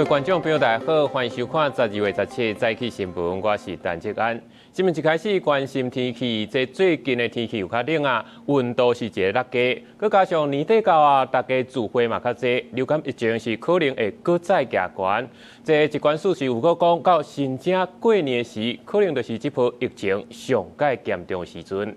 位观众朋友，大家好，欢迎收看12月17日早起新闻，我是陈哲安。新闻一开始关心天气，这最近的天气有较冷啊，温度是一个落低，佮加上年底到啊，大家聚会嘛较济，流感疫情是可能会搁再加悬。这疾管署是有个讲到，新正过年时，可能就是这波疫情上界严重的时阵。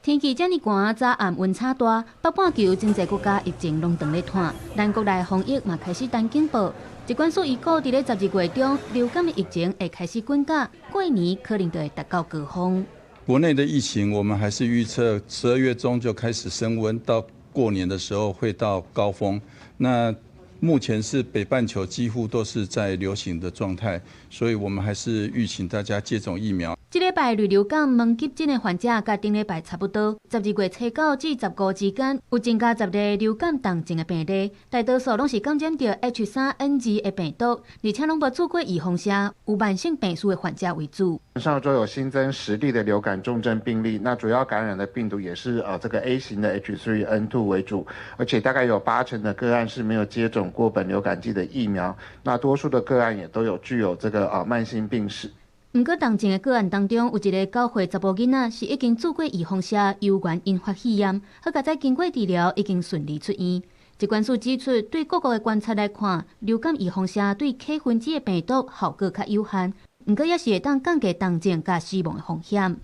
天气这么寒，早暗温差大，北半球真侪国家疫情拢长咧拖，咱国内防疫嘛开始单警报。疾管署预估，伫咧12月中，流感的疫情会开始滚价，过年可能就会达到高峰。国内的疫情，我们还是预测12月中就开始升温，到过年的时候会到高峰。那目前是北半球几乎都是在流行的状态，所以我们还是预请大家接种疫苗。这礼拜类流感门急诊的患者，甲顶礼拜差不多。12月初9至15之间，有增加10例流感重症的病例，大多数拢是感染到 H3N2 的病毒，而且拢无做过预防针，有慢性病史的患者为主。上周有新增10例的流感重症病例，那主要感染的病毒也是这个 A 型的 H3N2 为主，而且大概有80%的个案是没有接种过本流感剂的疫苗，那多数的个案也都具有这个慢性病史。不过，重症的个案当中，有一个9岁查甫囡仔是已经做过预防针，由原引发肺炎，好在再经过治疗，已经顺利出院。疾管署指出，对各国的观察来看，流感预防针对 K 分子的病毒效果较有限，不过也是会当降低重症甲死亡的风险。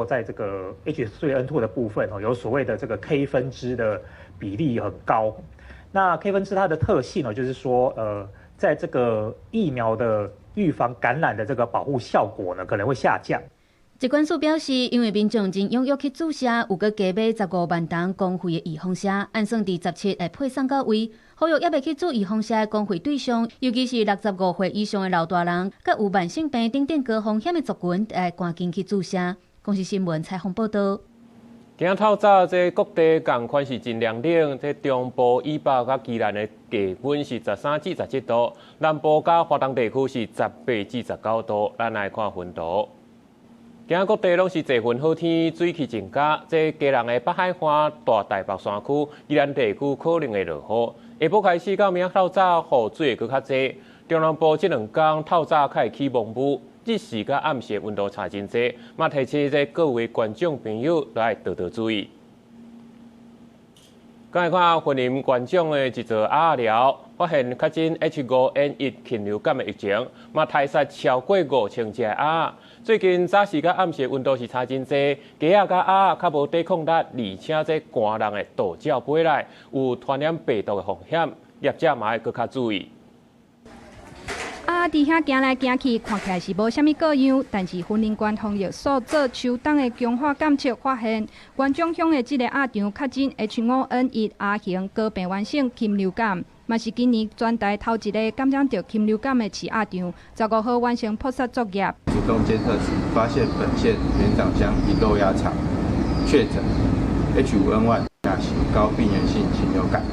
在这个 H3N2 的部分有所谓的这个 K 分支的比例很高。那 K 分支它的特性就是说，在这个疫苗的预防感染的这个保护效果呢，可能会下降。疾管署表示，因为民众真踊跃去注射，有个加买15万筒公费的预防针，按算伫17会配送到位。呼吁也未去做预防针的公费对象，尤其是65岁以上的老大人，佮有慢性病等等高风险的族群，要赶紧去注射。公视新闻采访报道。今仔透早，这各地同款是真凉冷。这中部以北甲宜兰的低温是13至17度，南部甲华东地区是18至19度。咱来看温度。今仔各地拢是侪云好天，水气增加。这嘉南的北海岸、大台北山区、宜兰地区可能会落雨。下晡开始到明仔透早，雨水会搁较济。中南部这2天透早开始起蒙雾。日时甲暗时温度差真济，嘛提醒这各位观众朋友来多多注意。刚来看云林观众的一则鸭寮，发现确诊 H5N1 禽流感的疫情，嘛杀超过5000只鸭。最近早时甲暗时温度是差真济，鸡仔甲鸭较无抵抗力，而且这寒人的倒照飞来，有传染病毒的风险，业者嘛要搁较注意。伫遐行来行去，看起来是无啥物个样，但是云林县防疫所做秋冬的强化监测发现，元中乡的这个鸭场确诊 H5N1 鸭型高病原性禽流感，嘛是今年全台头一个感染到禽流感的饲鸭场。15号完成扑杀作业。主动监测时发现本县原长乡一肉鸭场确诊 H5N1 亚型高病原性禽流感。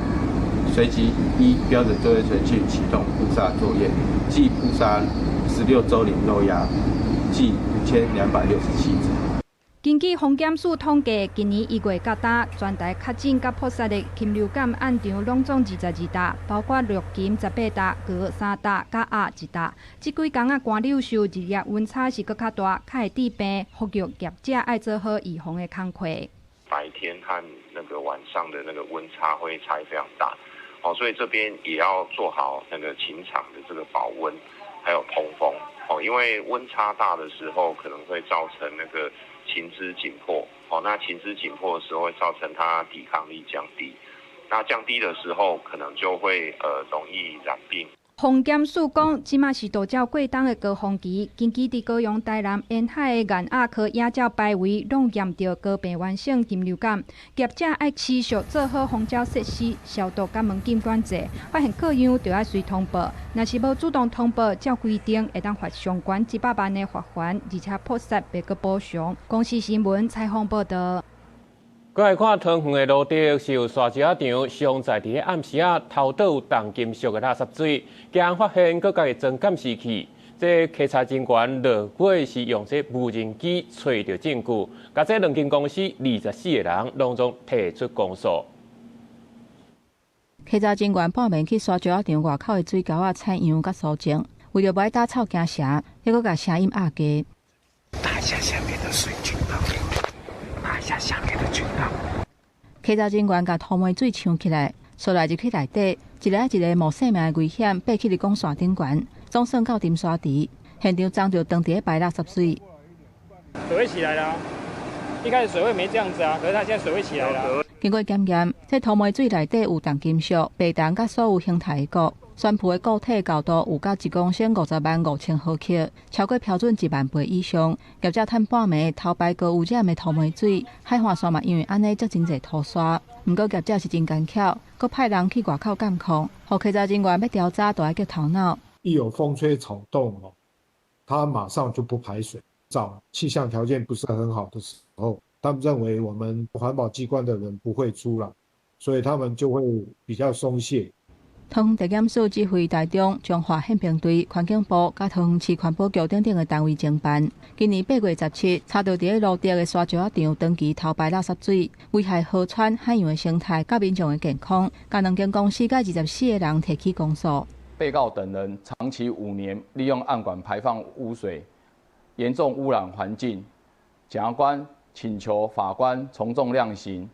随即依标准作业程序启动扑杀作业，即扑杀16周龄肉鸭，计5267只。根据防检署统计，今年1月到今，全台确诊甲扑杀的禽流感案场拢总22搭，包括鹿禽18搭、鹅3搭、甲鸭1搭。这几天寒流受日夜温差是搁较大，较会致病，呼吁业者爱做好预防的工课。白天和那个晚上的那个温差会差非常大。所以这边也要做好那个禽场的这个保温，还有通风因为温差大的时候可能会造成那个禽只紧迫那禽只紧迫的时候会造成它抵抗力降低，那降低的时候可能就会容易染病。防检署讲，即马是渡照过冬的高峰期，近期伫高雄、台南沿海的岸鸭科野鸟排围，拢验到高病原性禽流感。业者爱持续做好防鸟设施、消毒甲门禁管制，发现各样就要随通报。若是无主动通报，照规定会当罚上悬100万的罚款，而且扑杀别个补偿。公视新闻采访报道。过来看桃园的路竹是有沙石场，上在伫暗时偷倒有重金属的垃圾水，竟然发现佮家己装监视器。这稽查人员落尾是用这无人机找到证据，甲这2间公司24个人拢总提出公诉。稽查警员半暝去沙石仔场外口的水沟啊采样甲搜证，为着不爱打草惊蛇，还佫甲声音压低。打一下下面的水菌啊！打一下下面的菌啊！稽查警员甲涂煤水呛起来，出来入去内底，一个一个冒生命的危险爬起伫讲线顶悬，总算到沉沙池。现场撞到当地的白垃圾水。水位起来了，一开始水位没这样子啊，可是它现在水位起来了。经过检验，这涂煤水内底有重金属、白铜甲所有形态的钴，宣布的固体高度有到1公升505000毫克，超过标准1万倍以上。业者趁半暝偷排高污染的涂煤水，海岸线嘛因为安尼则真侪涂刷。不过业者是真干巧，佮派人去外口监控，互稽查人员要调查都要叫头脑。一有风吹草动哦，它马上就不排水。找气象条件不是很好的时候，他们认为我们环保机关的人不会出来，所以他们就会比较松懈。桃园地检署指挥台中彰化宪兵队、环境部、甲桃园市环保局等的单位侦办。今年8月17，查到伫路地的沙石仔场长期偷排垃圾水，危害河川海洋的生态，甲民众的健康。甲两间公司甲24个人提起公诉。被告等人长期5年利用暗管排放污水，严重污染环境。检察官请求法官从重量刑，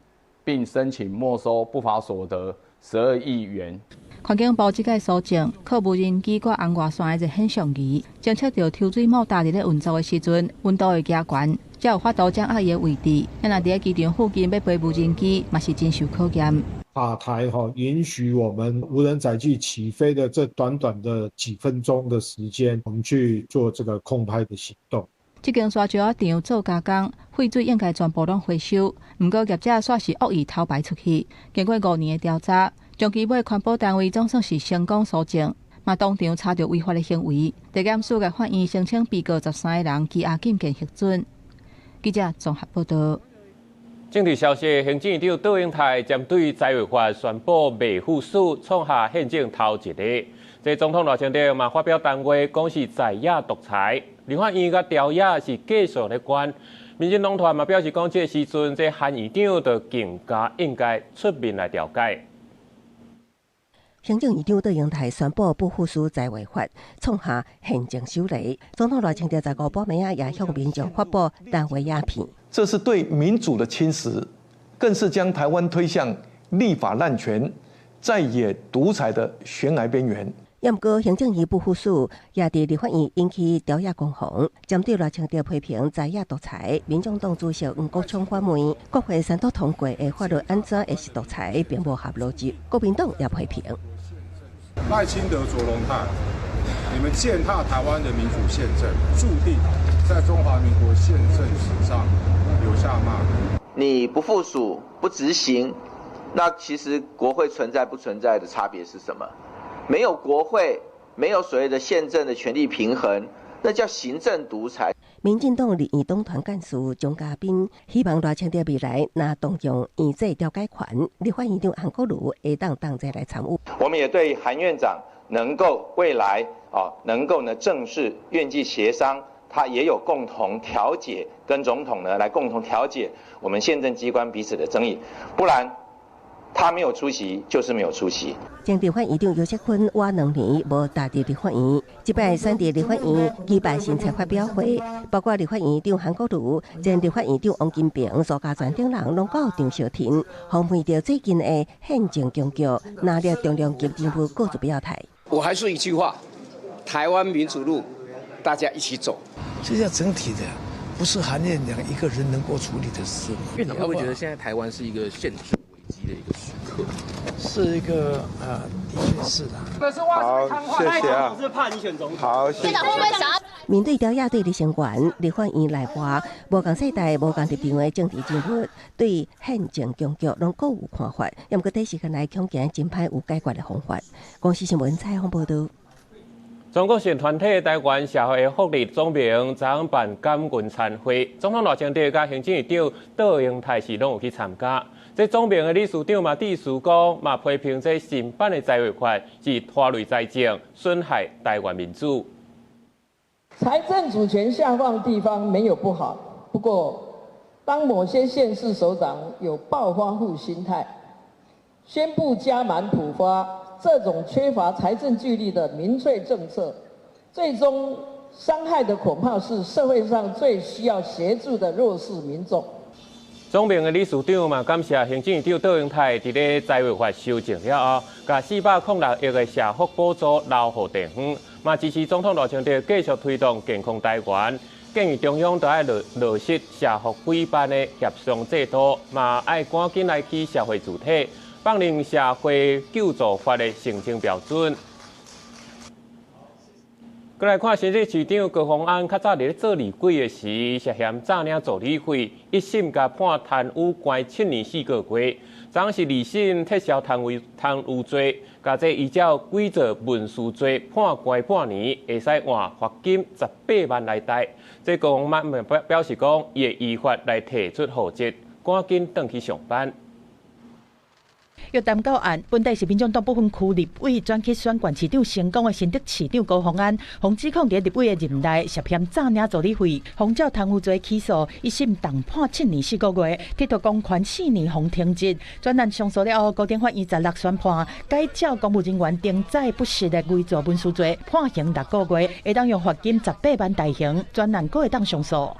并申请没收不法所得12亿元。环境部即届搜证，靠无人机挂红外线的热显像仪，侦测到抽水毛搭伫咧运作的时阵，温度会加悬，才有法度掌握伊的位置。咱若伫咧机场附近要飞无人机，嘛是真受考验。法台允许我们无人载具起飞的这短短的几分钟的时间，我们去做这个空拍的行动。这间沙石仔场做加工，废水应该全部拢回收，不过业者煞是恶意偷排出去。经过5年的调查，将其尾环保单位总算是成功搜证，嘛当场查到违法的行为。地检署甲法院申请被告13个人羁押禁见核准。记者综合报道。政治消息，行政院长杜英泰针对财委法宣布未附属，创下宪政头一例。这总统赖清德嘛发表谈话，讲是在野独裁，立法院甲朝野是继续咧管。民进党团嘛表示讲，这时阵这韩院长就更加应该出面来调解。行政院长杜英泰宣布不附属财委法，创下宪政首例。总统赖清德15晡暝也向民众发布谈话鸦片。这是对民主的侵蚀，更是将台湾推向立法滥权、在野独裁的悬崖边缘。也不过，行政院不附属也伫立法院引起朝野攻防，针对赖清德批评在野独裁，民众党主席黄国昌反问，国会3读通过的法律安怎会是独裁，并无合逻辑。国民党也批评。赖清德、卓荣泰，你们践踏台湾的民主宪政，注定在中华民国宪政史上留下骂名。你不附属、不执行，那其实国会存在不存在的差别是什么？没有国会，没有所谓的宪政的权力平衡，那叫行政独裁。民进党立院党团干事蒋嘉彬希望赖清德未来拿动用院制调解权，立法院长韩国瑜会当再来参与。我们也对韩院长能够未来能够正式愿意协商，他也有共同调解，跟总统来共同调解我们宪政机关彼此的争议，不然他没有出席就是没有出席。前立法院长游锡堃活2年无踏入立法院，这摆3地立法院举办新册发表会，包括立法院长韩国瑜、前立法院长王金平、苏家全等人拢到场小庭，访问到最近的宪政僵局，哪里中央及政府各自表态。我还是一句话，台湾民主路，大家一起走。这叫整体的，不是韩院长一个人能够处理的事。院长会不会觉得现在台湾是一个宪制危机的一个时刻？是一个的确是的。好，谢谢啊。是怕你选总统。好，谢谢。面对朝野对立成员，立法院内外无共世代、无共立场的政治人物，对宪政僵局拢各有看法。也毋过短时间内恐惊真歹有解决的方法。公司新闻采访报道。中国性团体台湾社会福利总盟昨晚办感恩餐会，总统赖清德甲行政院长杜英泰是拢有去参加。这总盟的理事长嘛，致辞讲嘛批评这新版的财委法是拖累财政，损害台湾民主。财政主权下放地方没有不好，不过当某些县市首长有暴发户心态，宣布加码普发这种缺乏财政纪律的民粹政策，最终伤害的恐怕是社会上最需要协助的弱势民众。总编的理事长嘛，感谢行政院长杜永泰伫咧财委会修正了后，甲406亿的社福补助留予地方，嘛支持总统罗清德继续推动健康台湾，建议中央都要落实社福规办的协商制度，嘛要赶紧来起社会主体，放任社会救助法的申请标准。再来看新北市长高虹安，较早伫咧做立委的时，涉嫌诈领助理费，一审甲判贪污关7年4个月。昨是二审撤销贪污罪，甲这依照规则文书罪判关半年，会使换罚金18万来台。这高虹安表示讲，伊会依法来提出诉职，赶紧转去上班。约谈到案，本地是民众党部分区立委转去选县市长成功的新竹市长高虹安，洪指控伫立委的任内涉嫌诈领助理费，洪照贪污罪起诉，一审重判7年4个月，铁托公权4年洪停职。专案上诉了后，高等法院26宣判，该照公务人员登载不实的伪造文书罪，判刑6个月，会当用罚金18万大刑。专案阁会当上诉。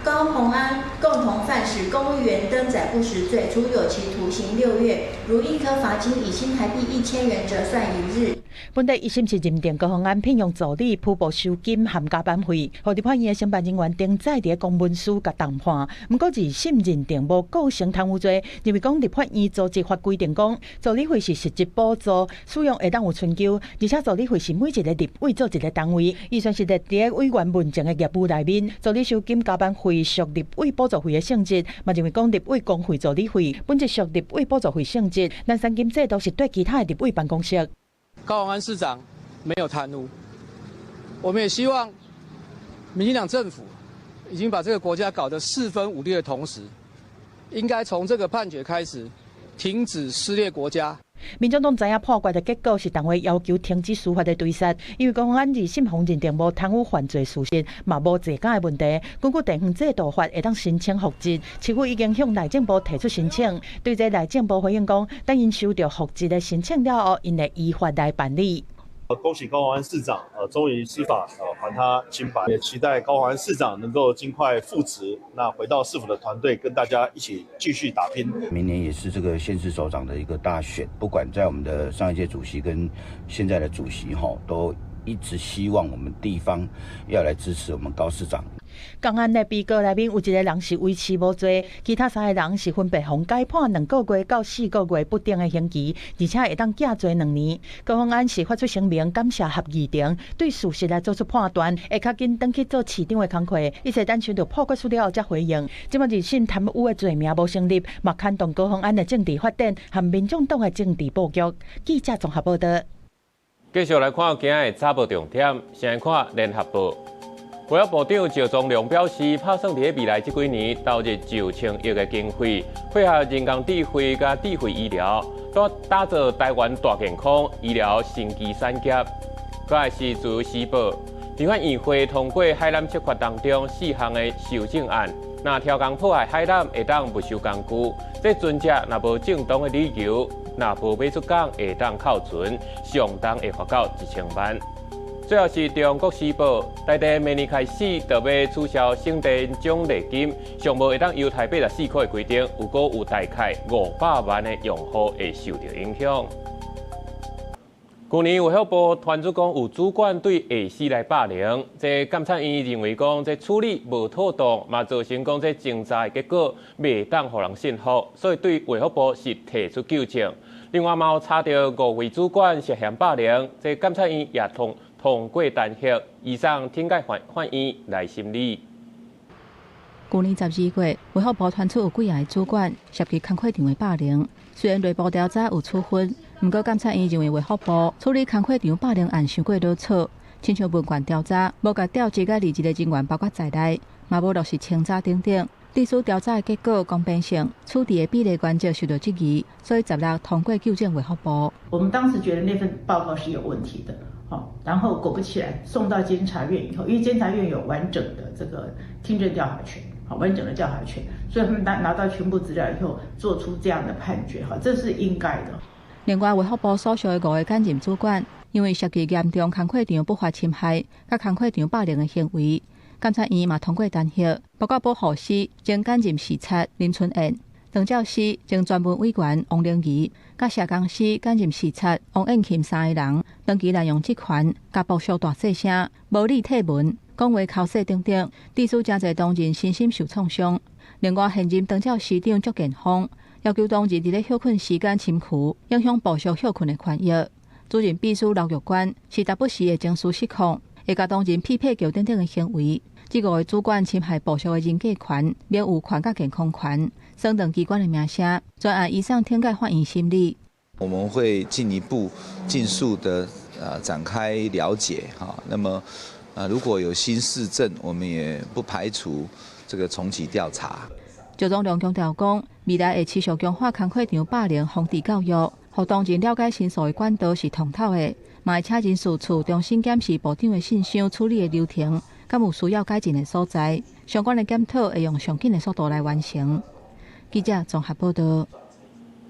高虹安共同犯使公务员登载不实罪，处有期徒刑6月，如一科罚金以新台币1000元折算1日。本地一审是认定高虹安聘用助理铺报收金含加班费，互立法院的承办人员登载伫公文书甲重判。不过二审认定无构成贪污罪，认为讲立法院组织法规定讲助理费是实质补助，使用会当有春秋，而且助理费是每一个立委做一个单位，预算是伫咧委员文件的业务内面，助理收金加班费属立委补助费的性质，嘛认为讲立委公费助理费本质属立委补助费性质，咱三金制度是对其他的立委办公室。高虹安市长没有贪污，我们也希望民进党政府已经把这个国家搞得四分五裂的同时，应该从这个判决开始停止撕裂国家。民众党知影判决的结果是党委要求停止司法的追杀，因为高虹安二审方认定无贪污犯罪事实，嘛无坐监的问题。根据地方制度法，会当申请复职。市府已经向内政部提出申请，对这内政部回应讲，等因收到复职的申请了后，因会依法来办理。恭喜高虹安市长，终于司法还他清白，也期待高虹安市长能够尽快复职，那回到市府的团队，跟大家一起继续打拼。明年也是这个县市首长的一个大选，不管在我们的上一届主席跟现在的主席都一直希望我们地方要来支持我们高市长。公安的被告内面有一个人是维持无罪，其他3个人是分别被改判2个月到4个月不等的刑期，而且会当假罪2年。高虹安是发出声明感谢合议庭对事实来做出判断，会较紧转去做市长的工作，一切等想到判决书了后才回应。今麦二审贪污的罪名无成立，嘛牵动高虹安的政治发展和民众党的政治布局。记者综合报道。继续来看今日的早报重点，先来看联合报。卫生部长赵宗良表示，打算伫未来这几年投入9000亿的经费，配合人工智慧甲智慧医疗，打造台湾大健康医疗新基产业。再来是自由时报，立法院会通过海南chấp法当中4项的修正案，若超工破坏海南会当没收工具，这船只若无正当的理由，若无买出港会当扣船，上当会罚到1000万。最后是中国时报，台电明年开始就要取消省电奖励金，上无会当由台84块的规定，有果有大概500万的用户会受到影响。去年卫福部传出讲有主管对下司来霸凌，这监察院认为讲这处理无妥当，嘛造成讲这侦查的结果未当互人信服，所以对卫福部是提出纠正。另外嘛有查到5位主管涉嫌霸凌，这监察院也通过弹劾，以上听解法院来审理。去年12月，卫福部传出有几个主管涉及工课场的霸凌，虽然内部调查有处分，不过监察院认为卫福部处理工课场霸凌案伤过潦草，亲像文管调查，无甲调职个离职的人员包括在内，嘛无落实清查等等。历史调查的结果公平性、处理的比例原则受到质疑，所以16通过纠正卫福部。我们当时觉得那份报告是有问题的。然后果不其然送到监察院以后，因为监察院有完整的这个听证调查权，完整的调查权，所以他们拿到全部资料以后，做出这样的判决，这是应该的。另外，卫福部所属的5个检验主管，因为涉及严重工课场不法侵害、甲工课场霸凌的行为，监察院嘛通过弹劾，包括保护司前检验视察林春燕、长照司前专门委员王玲仪，甲社工司检验视察王燕琴3个人，长期滥用职权，甲剥削大细声、无理体文、讲话口舌等等，致使真侪同仁身心受创伤。另外，现任长照司长祝建峰要求同仁伫咧休困时间深渠，影响剥削休困的权益。主任秘书刘玉官是达不时的情绪失控，会甲同仁匹配叫等等的行为。这5个主管侵害剥削的人格权、名誉权甲健康权，升等机关的名声，专案以上天盖法院审理。我们会进一步尽速的展开了解哈。那么如果有新事证，我们也不排除这个重启调查。赵总良强调讲，未来会持续强化工课场霸凌防治教育，让同仁了解申诉的管道是通透的，嘛会请人事处重新检视部长的信箱处理的流程，敢有需要改进的所在，相关的检讨会用上紧的速度来完成。记者综合报道。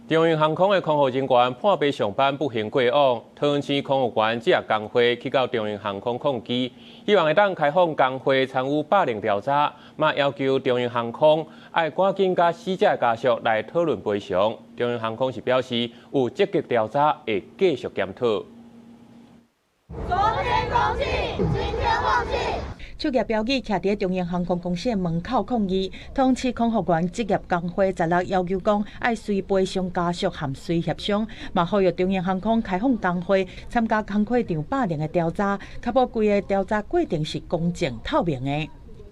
中央航空的空服人员破病上班不幸过往，桃园市空服员这个工会去到中央航空抗议，希望会当开放工会参与霸凌调查，嘛要求中央航空要赶紧甲死者家属来讨论赔偿。中央航空是表示有积极调查，会继续检讨。昨天公祭，今天忘记。手举标语徛伫中央航空公司门口抗议，桃园市空服员职业工会16要求讲，要随赔偿家属含随协商，嘛呼吁中央航空开放工会参加工课场霸凌的调查，确保规个调查过程是公正透明的。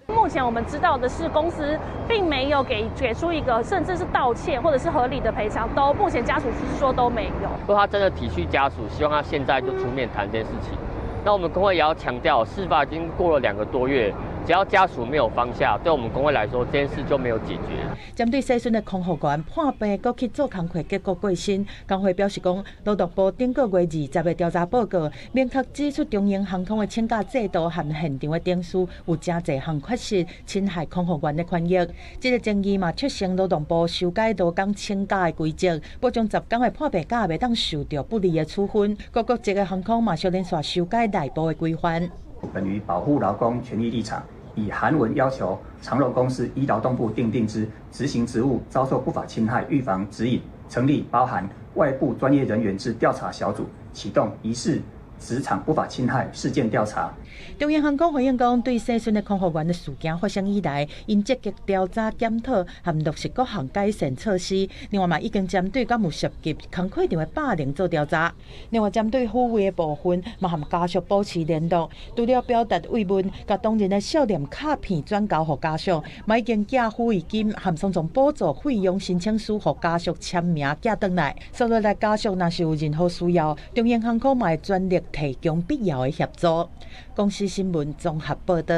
目前我们知道的是，公司并没有给出一个甚至是道歉或者是合理的赔偿，目前家属是说都没有。如果他真的体恤家属，希望他现在就出面谈这件事情。那我们工会也要强调，事发已经过了2个多月，只要家属没有放下，对我们工会来说，这件事就没有解决。针对细孙的空服员破病，搁去做工课，结果过身，工会表示讲，劳动部顶个月20的调查报告，明确指出中央航空的请假制度和现场的点数有真侪项缺失，侵害空服员的权益。这个争议嘛，促成劳动部修改多工请假的规则，保障10天的破病假袂当受到不利的处分。各国籍的航空嘛，小连续修改内部的规范。本于保护劳工权益立场，以函文要求长荣公司依劳动部订定之执行职务遭受不法侵害预防指引，成立包含外部专业人员之调查小组，启动疑似职场不法侵害事件调查。中央航空回应讲，对细孙的空服员的事件发生以来，因积极调查检讨和落实各项改善措施。另外嘛，已经针对敢有涉及工课场的霸凌做调查。另外，针对抚慰的部分，嘛和家属保持联络，除了表达慰问，甲当日的笑脸卡片转交给家属，嘛已经寄抚慰金和双重补助费用申请书给家属签名寄转来。所以来家属若是有任何需要，中央航空嘛会全力提供必要的协助。公司新闻综合报道。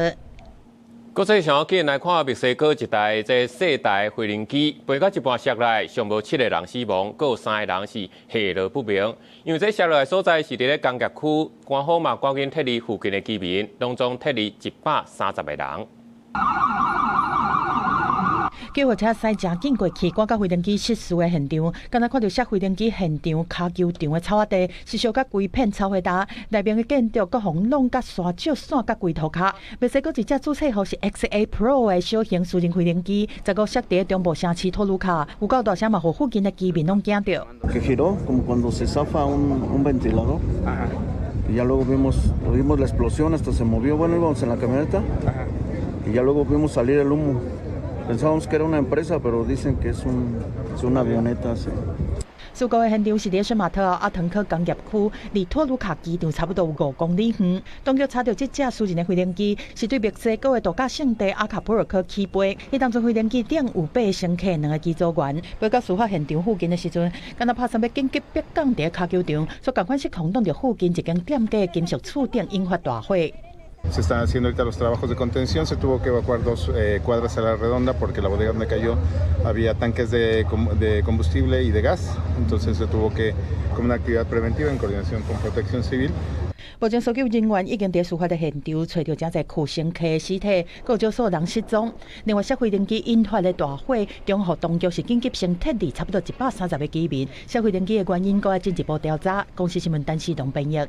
国际上紧来看墨西哥一台世代飞行机飞到一半摔来，尚无7个人死亡，阁有3个人是下落不明。因为这摔落的所在是伫咧工业区，官方嘛赶紧撤离附近的居民，当中撤离130个人。救护车驶真紧过去，赶到飞行机失事的现场，刚才看到摔飞行机现场骹球场的草仔地，是烧甲规片草灰搭，内面的建筑各方弄甲沙石散甲规涂骹。墨西哥一架注册号是 XA Pro 的小型私人飞行机，10摔伫中部城市托卢卡，有够大声嘛，互附近的居民拢惊到。Que giró como cuando se zafa un ventilador. Y ya luego oímos la explosión, hasta se movió. Bueno, íbamos en la camioneta. Y ya luego vimos salir el humo. Pensábamos que era una empresa, pero dicen que es una avioneta. 事故的现场是伫水码头阿腾科工业区，离托卢卡机场差不多有5公里远。当局查到这架私人的飞行机是对墨西哥的度假胜地阿卡普尔科起飞。迄当阵飞行机顶有8乘客2个机组员。飞到事发现场附近的时阵，敢若拍算要紧急迫降伫骹球场，所赶快失控挡着附近一间店家的金属厝顶，引发大火。Se están haciendo ahorita los trabajos de contención, se tuvo que evacuar 2 cuadras a la redonda porque la bodega donde cayó había tanques de combustible y de gas, entonces se tuvo que, como una actividad preventiva en coordinación con Protección Civil, 目前搜救人员已经在事发的现场找到正在库升溪的尸体，各有少数人失踪。另外，社会电机引发的大火，中国当局是紧急先撤离差不多130个居民。社会电机的原因，搁要进一步调查。公司新闻陈世龙编译。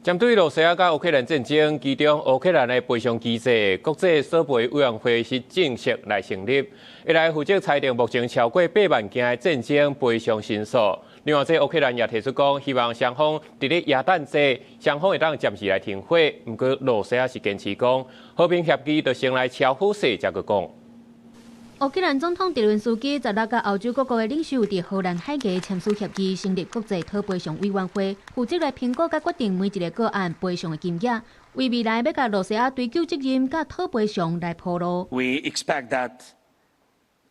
针对罗西亚甲乌克兰战争，其中乌克兰的赔偿机制国际索赔委员会是正式来成立，一来负责裁定目前超过8万件的战争赔偿申诉。另外，这乌克兰也提出讲，希望双方伫咧耶诞节，双方会当暂时来停火。不过，罗西亚是坚持讲和平协议就先来超好势才去讲。乌克兰总统泽连斯基16甲欧洲各国的领袖伫荷兰海牙签署协议，成立国际讨赔偿委员会，负责来评估甲决定每一个个案赔偿的金额，为未来要甲罗西亚追究责任甲讨赔偿来铺路。We expect that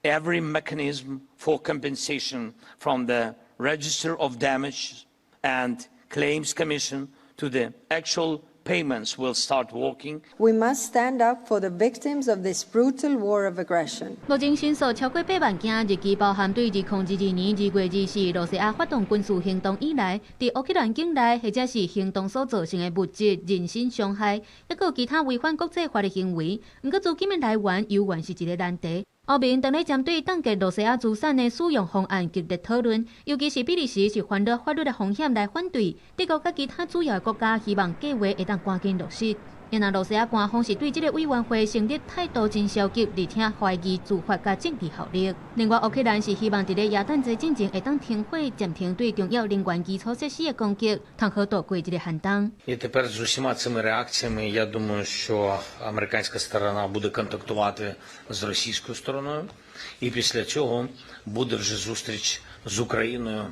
every mechanism for compensation from the Register of Damage and Claims Commission to the actual payments will start working. We must stand up for the victims of this brutal war of aggression. 目前申诉超过8万件，日记包含对2022年2月24日罗西亚发动军事行动以来，伫乌克兰境内或者是行动所造成的物质、人身伤害，还有其他违反国际法的行为。不过资金的来源犹原是一个难题。欧盟正咧针对冻结罗西亚资产的使用方案激烈讨论，尤其是比利时是犯了法律的风险来反对。德国甲其他主要的国家希望计划会当赶紧落实。因为罗西亚官方是对这个委员会成立态度真消极，而且怀疑自发甲政治效力。另外，乌克兰是希望伫咧耶诞节进前会当停火，暂停对重要能源基础设施的攻击，通好度过这个寒冬。І тепер з усіма цими реакціями, я думаю, що американська сторона буде контактувати з російською стороною, і після цього буде вже зустріч з Україною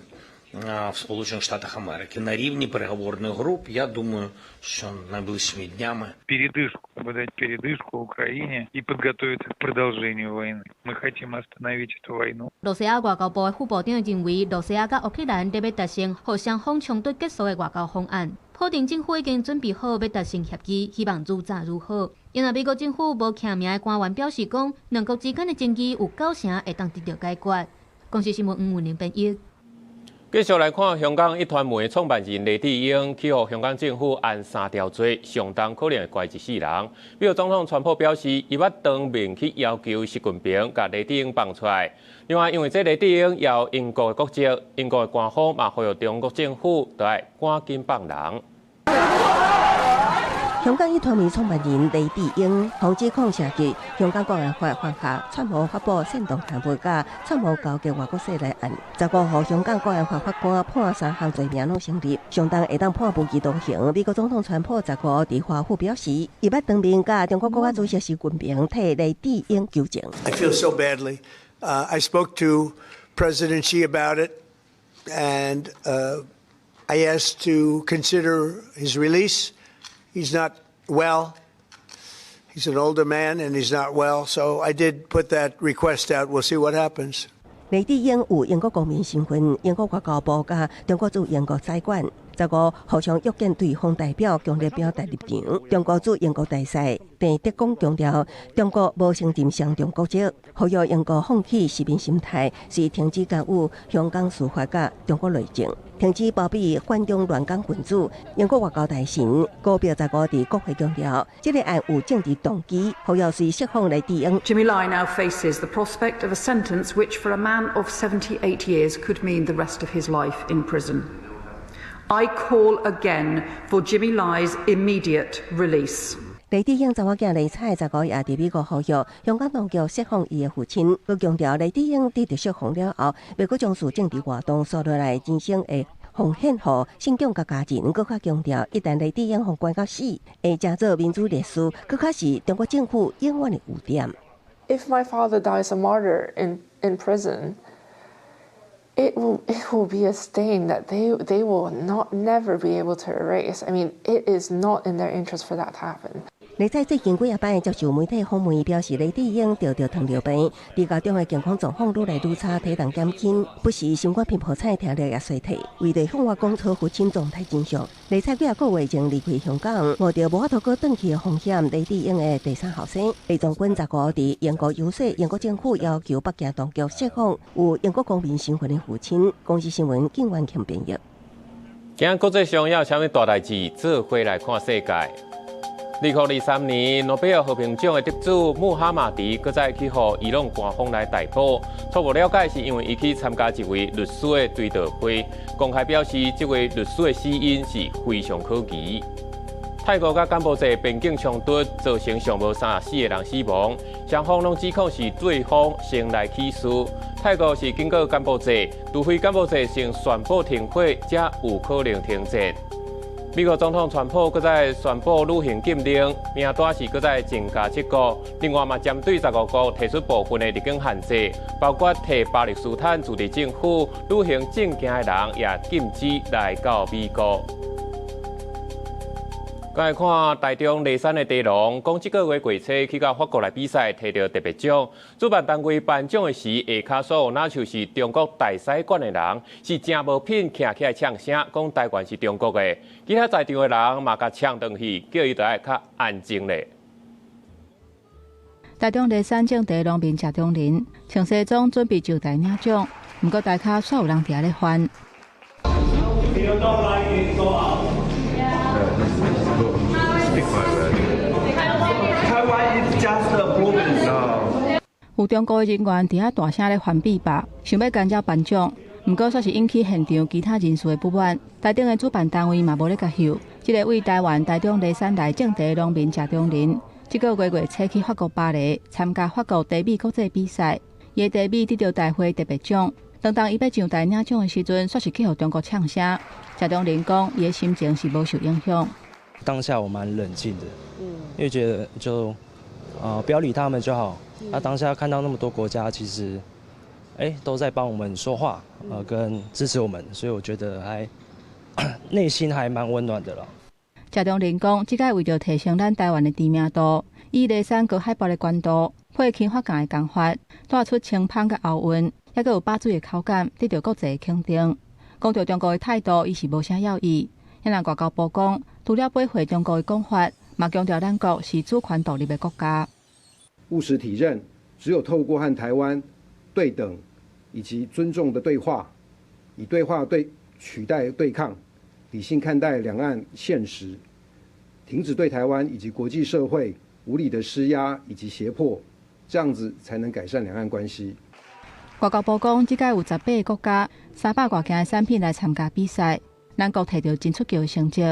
в Сполучених Штатах Америки. На рівні переговорних груп, я думаю, що найближчими днями. Дать передышку Украине и подготовиться к продолжению войны. Мы хотим остановить эту войну. 罗西亚外交部的副部长认为，罗西亚甲乌克兰得要达成互双方冲突结束的外交方案。普丁政府已经准备好要达成协议，希望愈早愈好。因为美国政府无签名的官员表示讲，两国之间的争议有90%会当得到解决。公司新闻吴文玲编译。继续来看香港一团媒创办人黎智英起诉香港政府按3条罪，相当可能会关14人。美国总统川普表示，伊要当面去要求习近平把黎智英放出来。另外，因为这黎智英有英国的国籍，英国的官方嘛呼吁中国政府都要赶紧放人。香港一团媒创办人黎智英防止控射击，香港国安法犯下串谋发布煽动弹劾甲串谋勾结外国势力案，15号香港国安法法官判3项罪名拢成立，相当会当判无期徒刑。美国总统川普15号伫华府表示，伊要当面甲中国国家主席习近平替黎智英求情。I feel so badly. I spoke to President Xi about it, and I asked to consider his release. He's not well. He's an older man and he's not well. So I did put that request out. We'll see what happens. 黎智英有英国公民身份，英国外交部甲中国驻英国使馆15互相约见对方代表，强烈表达立场。中国驻英国大使郑德光强调，中国无承认双重国籍，呼吁英国放弃士兵心态，是停止干预香港司法甲中国内政，停止包庇反中乱港分子。英国外交大臣高彪15伫国会强调，这个案有政治动机，呼吁是释放黎智英。Jimmy Lai now faces the prospect of a sentence which, for a man of 78 years, could mean the rest of his life in prison. I call again for Jimmy Lai's immediate release. 黎智英查某囝黎彩15也伫美国呼吁香港当局释放伊的父亲，佮强调黎智英得到释放了后，袂佮将事政治活动所落来真正的奉献予信众甲家人，佮较强调一旦黎智英被关到死，会成做民主烈士，佮较是中国政府永远的污点。If my father dies a martyr in prison, it will be a stain that they will never be able to erase. I mean, it is not in their interest for that to happen. 黎彩最近几摆接受媒体访问，表示黎智英得糖尿病，伫家中的健康状况愈来愈差，体重减轻，不时心肝病破菜，听力也衰退。为了向我讲出父亲状态真相，黎彩几个月前离开香港，冒着无法度过转去的风险。黎智英的第3后生黎仲君15号伫英国游说，英国政府要求北京当局释放有英国公民身份的父亲。公司新闻景元庆编译。今日国际上要有啥物大代志，做回来看世界。2023年诺贝尔和平奖的得主穆哈马迪，搁再去互伊朗官方来逮捕。初步了解是因为伊去参加一位律师的追悼会，公开表示这位律师的死因是非常可疑。泰国甲柬埔寨边境冲突造成上无34个人死亡，双方拢指控是对方先来起事。泰国是经过柬埔寨，除非柬埔寨先宣布停火，才有可能停战。美国总统川普搁再宣布旅行禁令，名单是搁再增加7个。另外嘛，针对15国提出部分的入境限制，包括替巴勒斯坦自治政府旅行证件的人也禁止来到美国。再来看台中梨山的茶农，讲这个月过初去到法国来比赛，摕到特别奖。主办单位颁奖的时，下骹所有那就是中国大使馆的人，是真无品，徛起来唱声，讲台湾是中国的。其他在场的人嘛，甲唱转去，叫伊就爱较安静咧。台中梨山种茶农面谢中林，穿西装准备就台领奖，不过台骹煞有人伫咧欢。有中国的人员伫遐大声咧反比吧，想要干扰颁奖，不过煞是引起现场其他人士的不满。台中的主办单位嘛无咧甲休，这个为台湾台中梨山来种茶农民谢中林，这个月初去法国巴黎参加法国茶米国际比赛，伊的茶米得到大会特别奖。当伊要上台领奖的时阵，煞是去互中国呛声。谢中林讲，伊的心情是无受影响。当下我蛮冷静的，因为觉得就不要理他们就好。当下看到那么多国家，其实都在帮我们说话，跟支持我们，所以我觉得还内心还蛮温暖的了。谢中林讲，即个为着提升咱台湾的知名度，以梨山高海拔的关度，配轻发感的工法，带出清芳甲后韵，还佫有把水的口感，得到国际的肯定。讲到中国的态度，伊是无啥要义。咱外交部讲，除了背回中国的讲法，嘛强调咱国是主权独立的国家。务实体认，只有透过和台湾对等以及尊重的对话，以对话取代对抗，理性看待两岸现实，停止对台湾以及国际社会无理的施压以及胁迫，这样子才能改善两岸关系。外交部讲，即届有18个国家300多件的产品来参加比赛，咱国摕到真出色的成绩。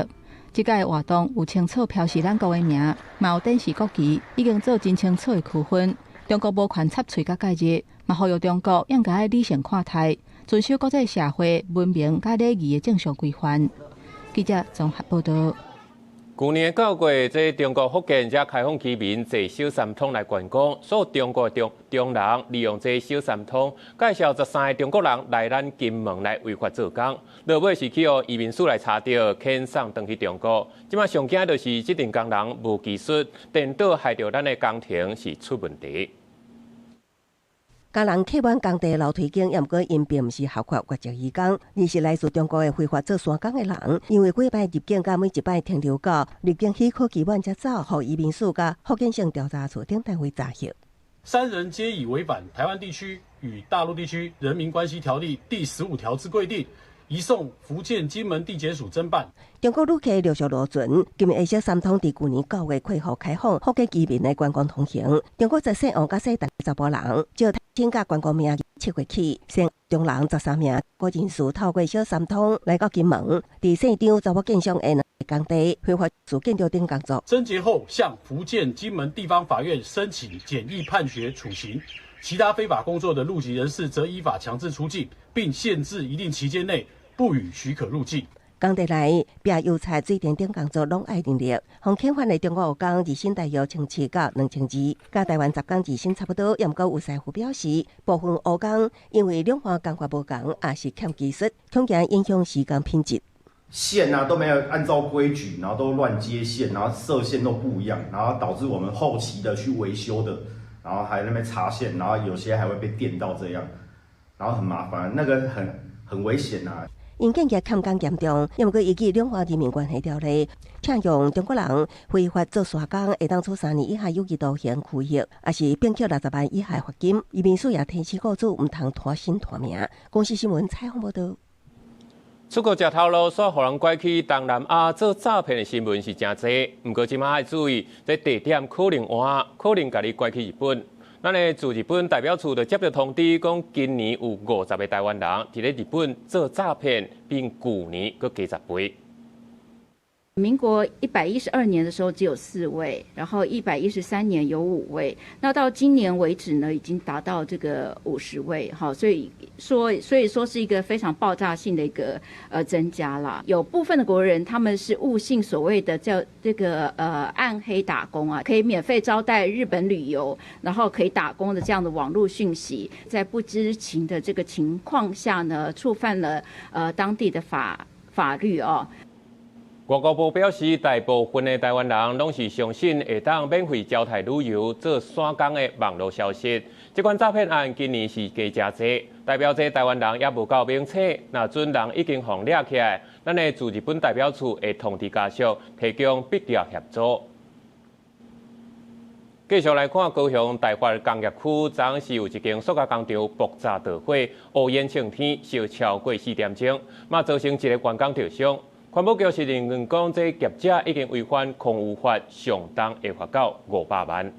即届活动有清楚标示咱国的名，嘛有展示国旗，已经做真清楚的区分。中国无权插嘴甲介入，嘛呼吁中国应该理性看待，遵守国际社会文明甲礼仪的正常规范。记者综合报道。去年9月，在中国福建才开放居民坐小三通来观光，所有中国中人利用这小三通，介绍13个中国人来咱金门来违法做工，落尾是去互移民署来查到，遣送回去中国。即马上惊就是这群工人无技术，颠倒害到咱的工程是出问题。工人客满工地楼梯间，也毋过因并毋是合法国籍移工，而是来自中国的非法做山工的人。因为几摆入境甲每一摆停留到入境许可期满才走，互移民署甲福建省调查处等单位查获。3人皆已违反台湾地区与大陆地区人民关系条例第15条之规定，移送福建金门地检署侦办。中国旅客陆续落船，今日小三通伫去年9月开放开放福建居民的观光通行。中国在西岸甲西南查甫人，就请假观光名7月起，先中人13名国人士透过小三通来到金门，伫现场查某建商的工地非法属建筑等工作。侦结后，向福建金门地方法院申请简易判决处刑。其他非法工作的入籍人士则依法强制出境，并限制一定期间内不予许可入境。工地内并油菜、水电等工作拢爱人力。洪遣返的中国学工日薪大约1700到2000，甲台湾10工日薪差不多。也毋过有师傅表示，部分学工因为两岸工法无同，也是欠技术，恐惊影响施工品质。线都没有按照规矩，然后都乱接线，然后射线都不一样，然后导致我们后期的去维修的，然后还在那边插线，然后有些还会被电到这样，然后很麻烦，那个很危险啊。因建业欠工严重，也毋过依据两岸人民关系条例，请用中国人非法做沙工，会当处3年以下有期徒刑、拘役，也是并扣60万以下罚金。移民署也提醒雇主毋通拖薪拖命。公司新闻采访报道。出国食头路，煞互人拐去东南亚做诈骗的新闻是真多。不过，即马要注意，这地点可能换，可能甲你拐去日本。咱的驻日本代表处就接到通知，讲今年有50个台湾人伫咧日本做诈骗，比去年佫加10倍。民国112年的时候只有4位，然后113年有5位，那到今年为止呢，已经达到这个50位，好，所以说是一个非常爆炸性的一个增加啦。有部分的国人他们是误信所谓的叫这个暗黑打工啊，可以免费招待日本旅游，然后可以打工的这样的网络讯息，在不知情的这个情况下呢，触犯了当地的法律哦。外交部表示，大部分的台湾人拢是相信会当免费招待旅游、做散工的网络消息。这款诈骗案今年是加真侪，代表这台湾人也无够明确。那准人已经互抓起来，咱的驻日本代表处会通知家属，提供必要协助。继续来看高雄大发工业区，昨是有一间塑胶工厂爆炸大火，乌烟冲天，烧超过4点钟，嘛造成一个员工受伤。环保局是认为讲，这业者已经违反空污法，上重会罚到500万。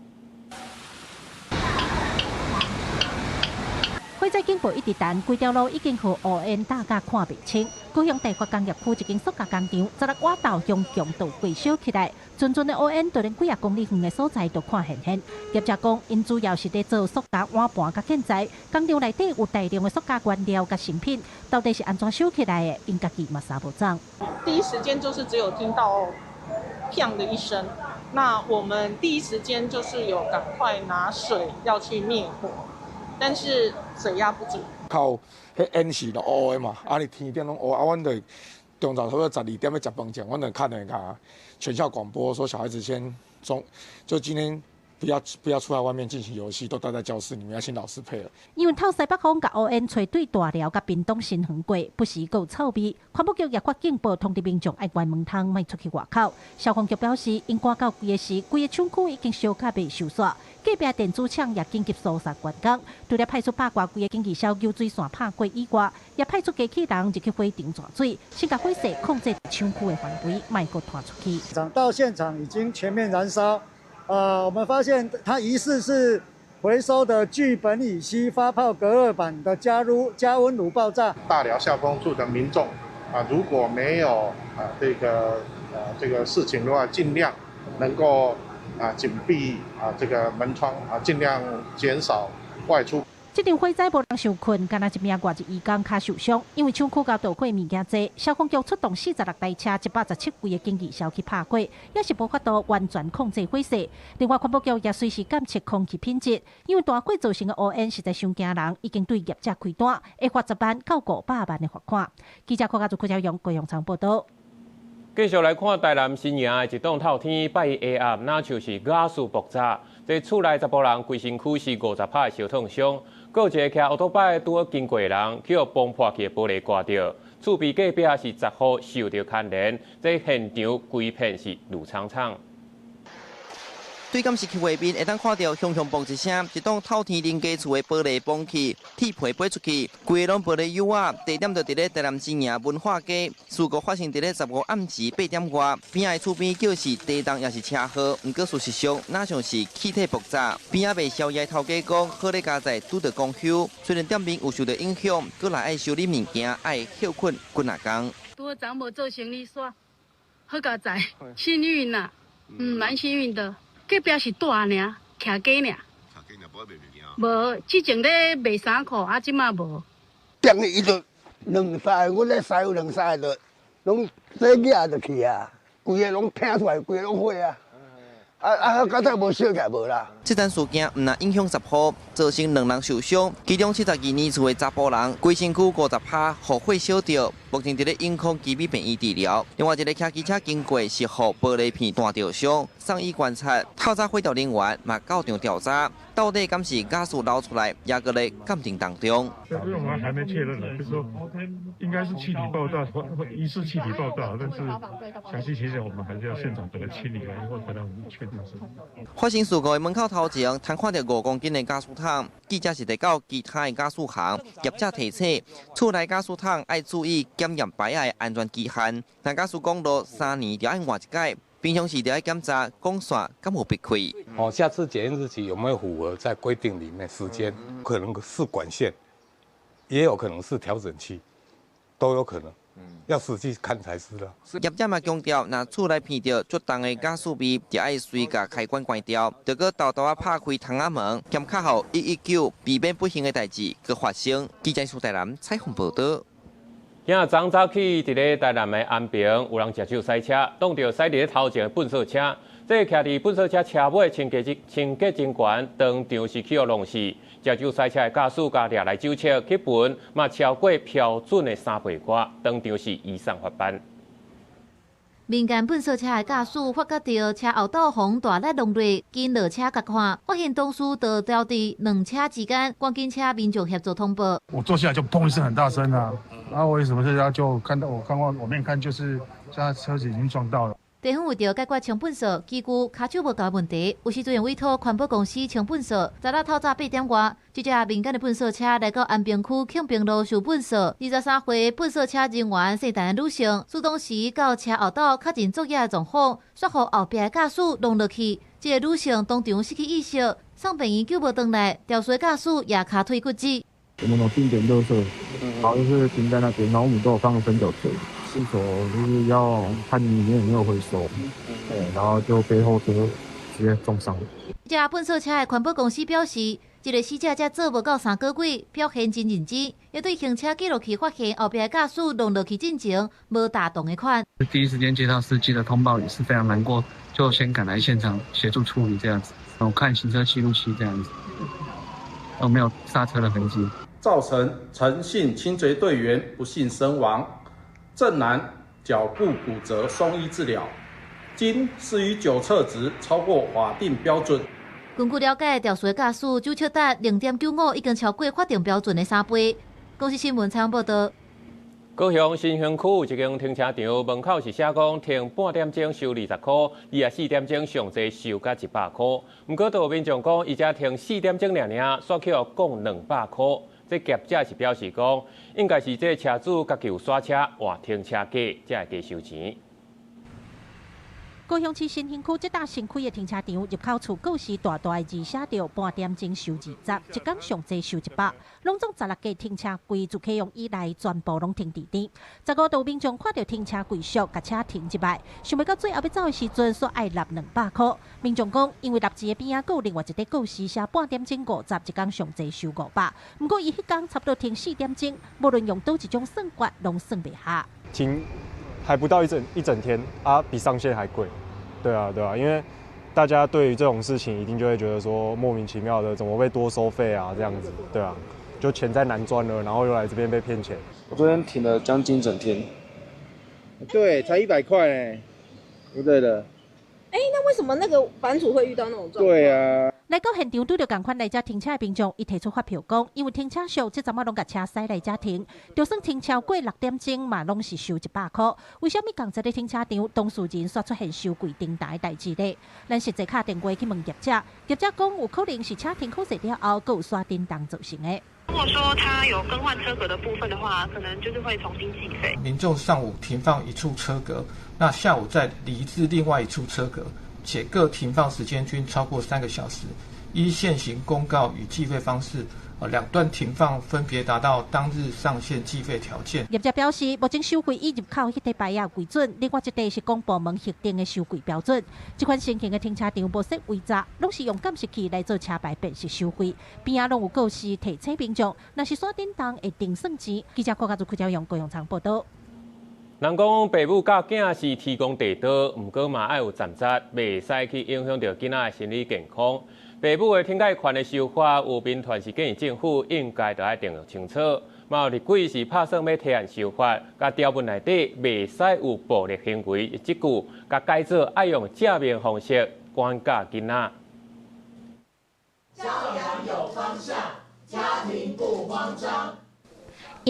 火灾经过一直弹，规条路已经和乌烟大甲看不清。高雄大发工业区一间塑胶工厂，昨日瓦道向强度焚烧起来，阵阵的乌烟就连几公里远的所在都看现现。业者讲，因主要是在做塑胶碗盘甲建材，工厂内底有大量的塑胶原料甲成品，到底是安怎烧起来的？因家己嘛查无章。第一时间就是只有听到“砰”的一声，那我们第一时间就是有赶快拿水要去灭火。但是水压不足，靠，迄烟是都乌的嘛，你天顶拢乌，阮就中昼差不多12点要食饭前，阮就看那个全校广播说小孩子先就今天不要出来外面进行游戏，都待在教室里面，要请老师配合。因为透西北风甲乌烟吹对大寮甲屏东新横过，不时有臭味。环保局也发警报通知民众爱关门窗，莫出去外口。消防局表示，因赶到规个时，规个厂区已经烧甲未收煞。隔壁电子厂也紧急疏散员工，除了派出8挂规个经济消救水线拍过以外，也派出机器人入去火场抓水，先把火势控制厂区的范围，莫搁传出去。到现场已经全面燃烧，我们发现它疑似是回收的聚苯乙烯发泡隔热板的加温炉爆炸。大寮校工处的民众如果没有这个事情的话，尽量能够紧闭这个门窗尽量减少外出。这场火灾无人受困，敢若一名外籍移工卡受伤，因为厂区交导火物件多，消防局出动46台车，117柜的经济消去拍火，也是无法度完全控制火势。另外，环保局也随时监测空气品质，因为大火造成的乌烟实在伤惊人，已经对业者开单，会罚10万到500万的罚款。记者柯家族柯兆勇高雄场报道。继续来看台南新营的一栋透天拜一下暗，那就是瓦斯爆炸，这厝内10甫人规身躯是50%的烧烫伤，还有一个骑奥多摆拄经过的人，去互崩破去的玻璃刮到，厝边隔壁是10户受到牵连，这现场规片是怒苍苍。对监视器画面会当看到凶凶嘣一声，一栋透天邻家厝的玻璃崩起，铁皮飞出去，规个拢玻璃幼啊！地点就伫咧台南新营文化街，事故发生伫咧15暗时8点外，边仔厝边叫是地动也是车祸，毋过事实上哪像是气体爆炸。边仔卖宵夜头家讲，好咧加在拄着公休，虽然店面有受到影响，搁来爱修理物件，爱休困几下工。拄昨无做生意煞，好加在，幸运啦，蛮幸运的。隔壁是大尔，徛街尔。无，之前咧卖衫裤，即马无。店里伊就2塞，阮咧塞有2塞就拢洗举就去啊，规个拢拼出来，规个拢火啊。刚才无烧起来无啦。这单事件唔但影响10户，造成2人受伤，其中72年厝的查甫人规身躯50%火火烧着，目前伫咧永康基美病院治疗。另外一个骑机车经过是互玻璃片弹着伤，送医观察。透早火调人员嘛到场调查，到底敢是加速流出来，也搁咧鉴定当中。所以我们还没确认呢，就是说应该是气体爆炸，疑似气体爆炸，但是详细情形我们还是要现场给它清理了以后才能确定是。发生事故的门口头前，通看到5公斤的加速桶，记者是得到其他的加速行，业者提醒，厝内加速桶爱注意检验牌仔的安全期限。那假使讲到3年就要换一届，平常时就要检查光线敢有避开。下次检验日期有没有符合在规定里面时间？可能是管线，也有可能是调整器，都有可能。要实际看才知道。业者嘛强调，若厝内闻到足重的加速味，就要随甲开关关掉，就搁偷偷拍开窗仔门，兼卡号119，避免不幸的代志搁发生。记者苏台南采访报道。今仔早早起，伫咧台南的安平，有人食酒塞车，撞到驶伫头前的粪扫车。这徛伫粪扫车车尾清洁真悬，当场是起互弄死。食酒塞车的驾驶甲掠来酒测去分，嘛超过标准的3倍外，当场是移送法办。民间粪扫车的驾驶发觉到车后道风大力弄落，紧落车甲看，发现当时就掉伫两车之间，赶紧请民众协助通报。我坐下来就砰一声很大声啊，然后我什么事他就看到我面看就是他车子已经撞到了。地方为着解决冲粪扫机具卡手无够问题，有时阵委托环保公司冲粪扫。早透早8点外，这架民间的粪扫车来到安平区庆平路收粪扫。23岁粪扫车人员姓陈的女性，出动时到车后道较近作业的状况，煞互后壁的驾驶弄落去。这个女性当场失去意识，送病院救无回来，吊水驾驶也卡腿骨折。我们有定点垃圾，然后就是停在那边，然后我们都有放分脚车。是否就是要看里面有没有回收，然后就被后车直接撞伤。这粪扫车的环保公司表示，这个死者才做无到3个月，表现真认真，也对行车记录器发现后边的驾驶弄落去进前无打动的款。第一时间接到司机的通报，也是非常难过，就先赶来现场协助处理这样子。我看行车记录器这样子，都没有刹车的痕迹，造成陈姓轻贼队员不幸身亡。郑男脚部骨折，送医治疗，经4/9测值超过法定标准。根据了解，吊水驾驶酒测达0.95，已经超过法定标准的3倍。公司新闻采访报道。高雄新园区有一间停车场门口是写讲停半点钟收20块，24点钟上侪收甲100块。不过，有民众讲，伊只停4点钟尔，刷起降200块。这业者是表示讲，应该是这车主家己有刷车换停车价，才会加收钱。高雄市新兴区这搭新开的停车场入口处告示大的字写着半点钟收20，一天上最收100，拢总16架停车柜就可以用以来全部拢停地点。15度民众看到停车柜俗，甲车停一摆，想要到最后要走的时阵，煞爱纳200块。民众讲，因为立字的边啊，有另外一个告示写半点钟50，一天上最收500。不过伊迄天差不多停4点钟，无论用倒一种算法，拢算袂下。停还不到一整天啊，比上线还贵。对啊，因为大家对于这种事情一定就会觉得说莫名其妙的，怎么会多收费啊？这样子，对啊，就钱在难赚了，然后又来这边被骗钱。我昨天停了将近一整天，对，才100块呢，不对的。那为什么那个版主会遇到那种状况？对啊。来到现场，拄着同款来遮停车的民众，伊提出发票讲，因为停车场这阵仔拢甲车驶来遮停，就算停超过6点钟嘛，拢是收100块。为什么同一个停车场当事人煞出现收贵订单的代志呢？咱实际打电话去问业者，业者讲有可能是车停好势了后，佮有刷订单造成的。如果说他有更换车格的部分的话，可能就是会重新计费。民众上午停放一处车格，那下午再移至另外一处车格，且各停放时间均超过3个小时。依现行公告与计费方式，2段停放分别达到当日上限计费条件。业者表示，目前收费以入口迄块牌啊为准，另外一块是公部门核定的收费标准。这款新型的停车场无设违则，拢是用监视器来做车牌辨识收费，边啊拢有告示提醒民众，若是刷订单会定算钱。记者郭家做区长用高雄场报道。人讲父母教囝是天公地道，不过嘛爱有站责，袂使去影响到囡仔的心理健康。父母的听解权的修法，有民团是建议政府应该就要定清楚。嘛有立规是拍算要提案修法，甲条文内底袂使有暴力行为，即句甲改做爱用正面方式管教囡仔。教养有方向，家庭不慌张。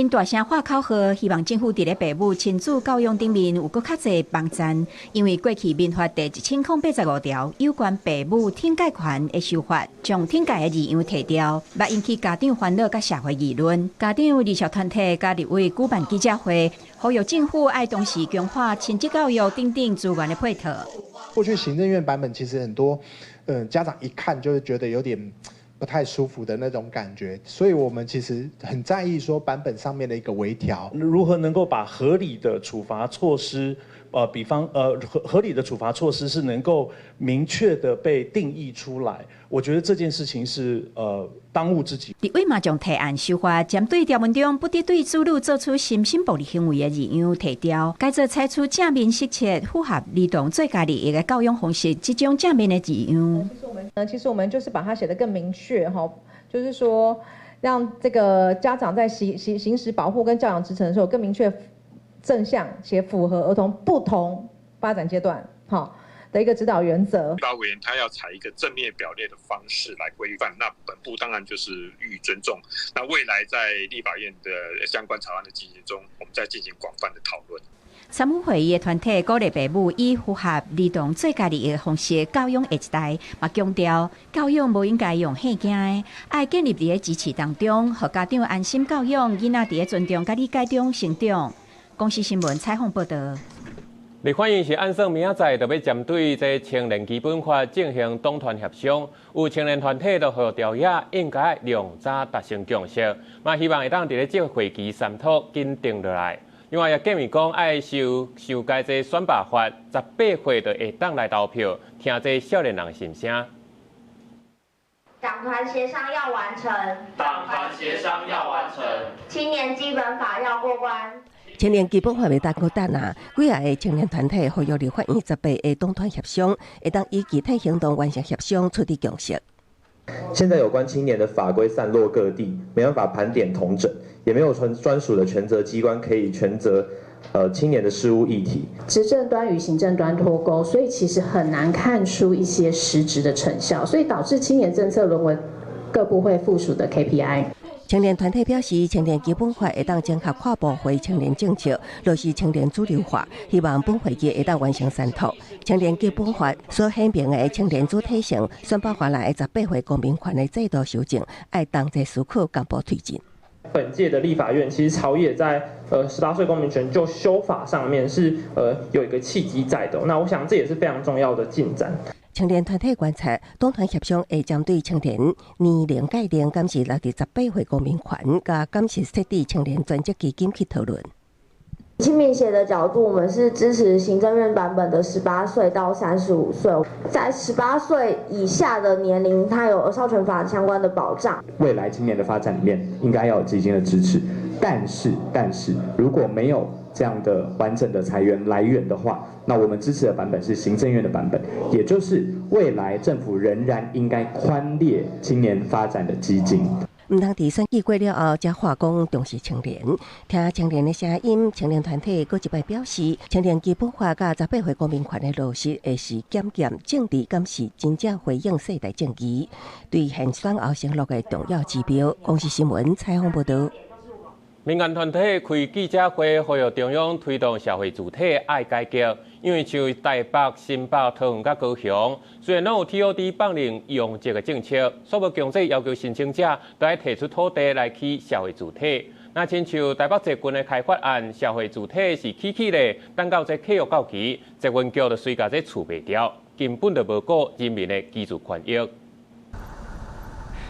因大声喊口号，希望政府伫咧父母亲子教育顶面有搁较侪帮赞。因为过去民法第1085条有关父母听解权的修法，将听解的字样摕掉，捌引起家长烦恼甲社会议论。家长、理小团体甲立委举办记者会，呼吁政府爱重视强化亲子教育等等资源的配套。过去行政院版本其实很多，家长一看就会觉得有点不太舒服的那种感觉，所以我们其实很在意说版本上面的一个微调，如何能够把合理的处罚措施，合理的处罚措施是能够明确的被定义出来。我觉得这件事情是当务之急。立委嘛将提案修法，针对条文中不得对子女做出心性暴力行为的字样提掉，改做采取正面、适切、符合儿童最佳利益的教养方式，这种正面的字样。其实我们就是把它写得更明确哈，就是说让这个家长在行使保护跟教养职责的时候更明确、正向且符合儿童不同发展阶段的一个指导原则。立法委员他要采一个正面表列的方式来规范，那本部当然就是予以尊重。那未来在立法院的相关草案的进行中，我们再进行广泛的讨论。参与会议的团体鼓励父母以符合儿童最佳利益的方式教养下一代，嘛强调教育无应该用吓惊的，爱建立伫支持当中，让家长安心教养囡仔伫尊重甲理解中成长。公视新闻采访报道。立法院是按算明仔载就要针对这青年基本法进行党团协商，有青年团体就呼调野应该量早达成共识，嘛希望会当伫咧这个会期商讨紧定落来。另外也建议讲，爱修改这选拔法，18岁就会当来投票，听这少年人的心声。党团协商要完成，党团协商要完成，青年基本法要过关。青年基本法未达过等啊，几个青年团体呼吁立法院18个党团协商，会当以具体行动完成协商，取得共识。现在有关青年的法规散落各地，没办法盘点统整，也没有专属的权责机关可以权责青年的事务议题。执政端与行政端脱钩，所以其实很难看出一些实质的成效，所以导致青年政策沦为各部会附属的 KPI。青年团体表示，青年基本法会当整合跨部会青年政策，落实青年主流化，希望本会期会当完成商讨。青年基本法所显明的青年主体性，选拔法来的18岁公民权的制度修正，爱当在思考赶步推进。本届的立法院其实朝野在18岁公民权就修法上面是有一个契机在的，那我想这也是非常重要的进展。青年团体观察，党团协商会针对青年年龄界定，敢是落地18岁公民权，甲敢是设立青年专责基金去讨论。亲民协的角度，我们是支持行政院版本的18岁到35岁，在18岁以下的年龄，它有儿少权法相关的保障。未来青年的发展里面，应该要有基金的支持，但是如果没有这样的完整的财源来源的话，那我们支持的版本是行政院的版本，也就是未来政府仍然应该宽列青年发展的基金。唔通伫选举过了后，才话讲重视青年，听青年的声音。青年团体搁一摆表示，青年基本法甲18岁公民权的落实，会是检验政治敢是真正回应世代正义，对现选后承诺的重要指标。公视新闻采访报道。民间团体开记者会，呼吁中央推动社会主体爱改革。因为像台北、新北、桃园、甲高雄，虽然拢有 TOD 放任用这个政策，所无强制要求申请者都要提出土地来起社会主体。那亲像台北捷运的开发案，社会主体是起咧，等到这契约到期，捷运局就随甲这处袂掉，根本就无顾人民的居住权益。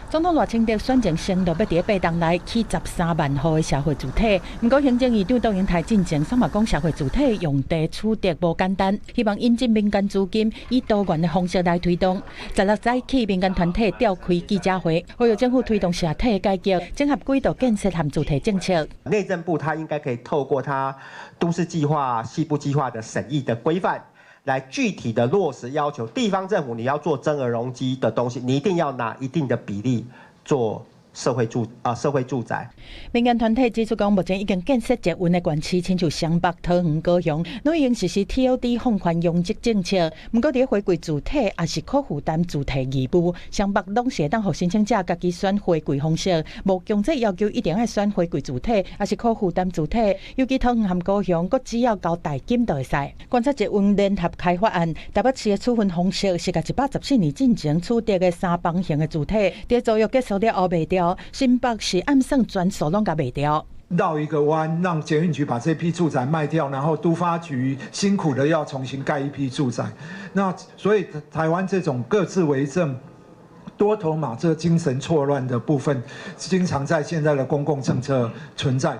总统赖清德选前承诺要伫8档内起13万户的社会主体，不过行政院长杜英台进前煞嘛讲社会主体用地取得无简单，希望引进民间资金，以多元的方式来推动。16载起，民间团体召开记者会，呼吁政府推动社体改革，整合轨道建设和主体政策。内政部它应该可以透过它都市计划、西部计划的审议的规范，来具体的落实要求地方政府，你要做增额容积的东西，你一定要拿一定的比例做社会住宅。民间团体指出讲，目前已经建设捷运的县市，亲像双北、桃园、高雄，都已经实施 TOD 放宽拥挤政策。不过，伫回归主体也是可负担主体义务，双北拢是当互申请者家己选回归方式，无强制要求一定要选回归主体，也是可负担主体。尤其桃园和高雄，佮只要交代金就会使。观察捷运联合开发案，台北市的处分方式是甲114年进前取得的3方形的主体，伫租约结束了后卖掉。新北市暗算全数拢甲卖掉，绕一个弯，让捷运局把这批住宅卖掉，然后都发局辛苦的要重新盖一批住宅。那所以台湾这种各自为政、多头马车、精神错乱的部分，经常在现在的公共政策存在。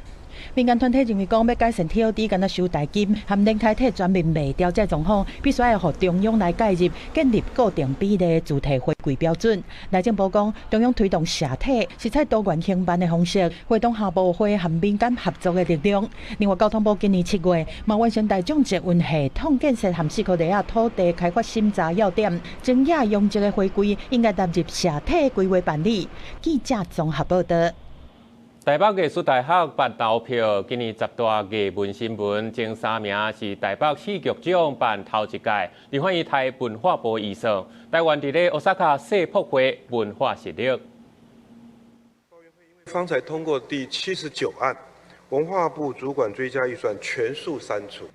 民间团体认为讲要改善 TOD， 敢若收代金，含零开体全面卖掉这状况，必须要互中央来介入，建立固定比例主体回归标准。内政部讲，中央推动社体是采多元兴办的方式，会动下部会和民间合作的力量。另外，交通部今年7月，嘛完成大众捷运系统建设和4块地啊土地开发审查要点，争议拥挤的回归应该纳入社体规划办理。记者综合报道。台北艺术大学办投票，今年10大艺文新闻前3名是台北戏剧奖办头一届，立法院台文化部医生，台湾伫咧奥萨卡世博会文化实力。方才通过第79案，文化部主管追加预算全数删除。